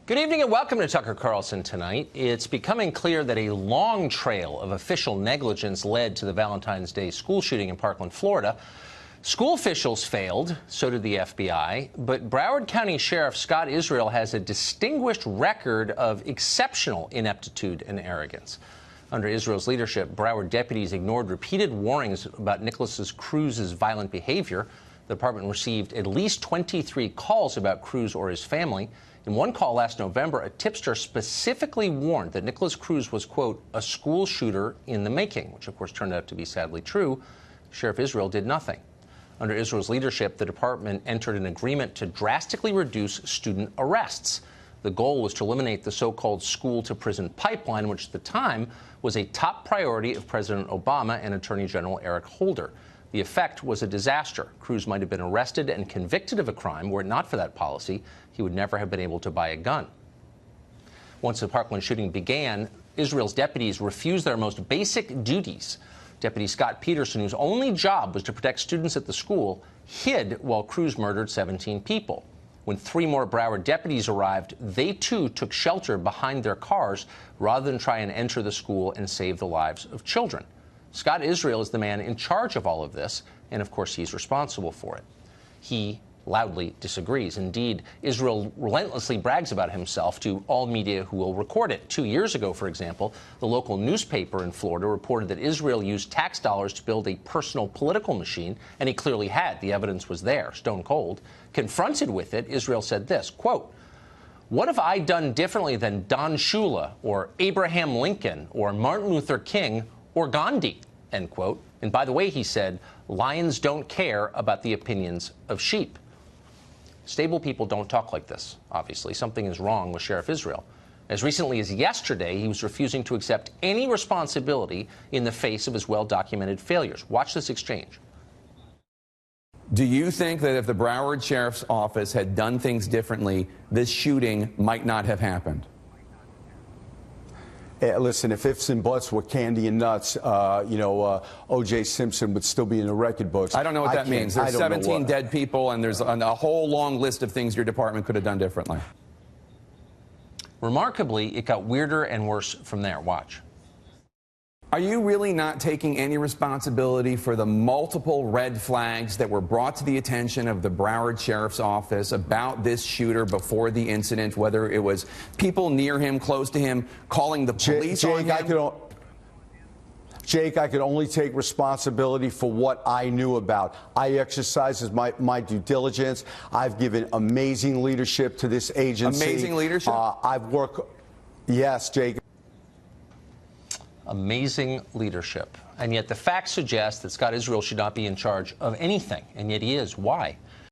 Good evening and welcome to Tucker Carlson tonight. It's becoming clear that a long trail of official negligence led to the Valentine's Day school shooting in Parkland, Florida. School officials failed, so did the FBI, but Broward County Sheriff Scott Israel has a distinguished record of exceptional ineptitude and arrogance. Under Israel's leadership, Broward deputies ignored repeated warnings about Nicholas Cruz's violent behavior. The department received at least 23 calls about Cruz or his family. In one call last November, a tipster specifically warned that Nicholas Cruz was, quote, a school shooter in the making, which of course turned out to be sadly true. Sheriff Israel did nothing. Under Israel's leadership, the department entered an agreement to drastically reduce student arrests. The goal was to eliminate the so-called school-to-prison pipeline, which at the time was a top priority of President Obama and Attorney General Eric Holder. The effect was a disaster. Cruz might have been arrested and convicted of a crime. Were it not for that policy, he would never have been able to buy a gun. Once the Parkland shooting began, Israel's deputies refused their most basic duties. Deputy Scott Peterson, whose only job was to protect students at the school, hid while Cruz murdered 17 people. When 3 more Broward deputies arrived, they too took shelter behind their cars rather than try and enter the school and save the lives of children. Scott Israel is the man in charge of all of this, and of course he's responsible for it. He loudly disagrees. Indeed, Israel relentlessly brags about himself to all media who will record it. 2 years ago, for example, the local newspaper in Florida reported that Israel used tax dollars to build a personal political machine, and he clearly had. The evidence was there, stone cold. Confronted with it, Israel said this, quote, "What have I done differently than Don Shula or Abraham Lincoln or Martin Luther King or Gandhi?" End quote. And by the way, he said, lions don't care about the opinions of sheep. Stable people don't talk like this, obviously. Something is wrong with Sheriff Israel. As recently as yesterday, he was refusing to accept any responsibility in the face of his well-documented failures. Watch this exchange. Do you think that if the Broward Sheriff's Office had done things differently, this shooting might not have happened? Listen, if ifs and buts were candy and nuts, O.J. Simpson would still be in the record books. I don't know what that means. There's 17 dead people, and there's a whole long list of things your department could have done differently. Remarkably, it got weirder and worse from there. Watch. Are you really not taking any responsibility for the multiple red flags that were brought to the attention of the Broward Sheriff's Office about this shooter before the incident, whether it was people near him, close to him, calling the police on him? Jake, I could only take responsibility for what I knew about. I exercised my due diligence. I've given amazing leadership to this agency. Amazing leadership? Yes, Jake. Amazing leadership. And yet the facts suggest that Scott Israel should not be in charge of anything, and yet he is. Why?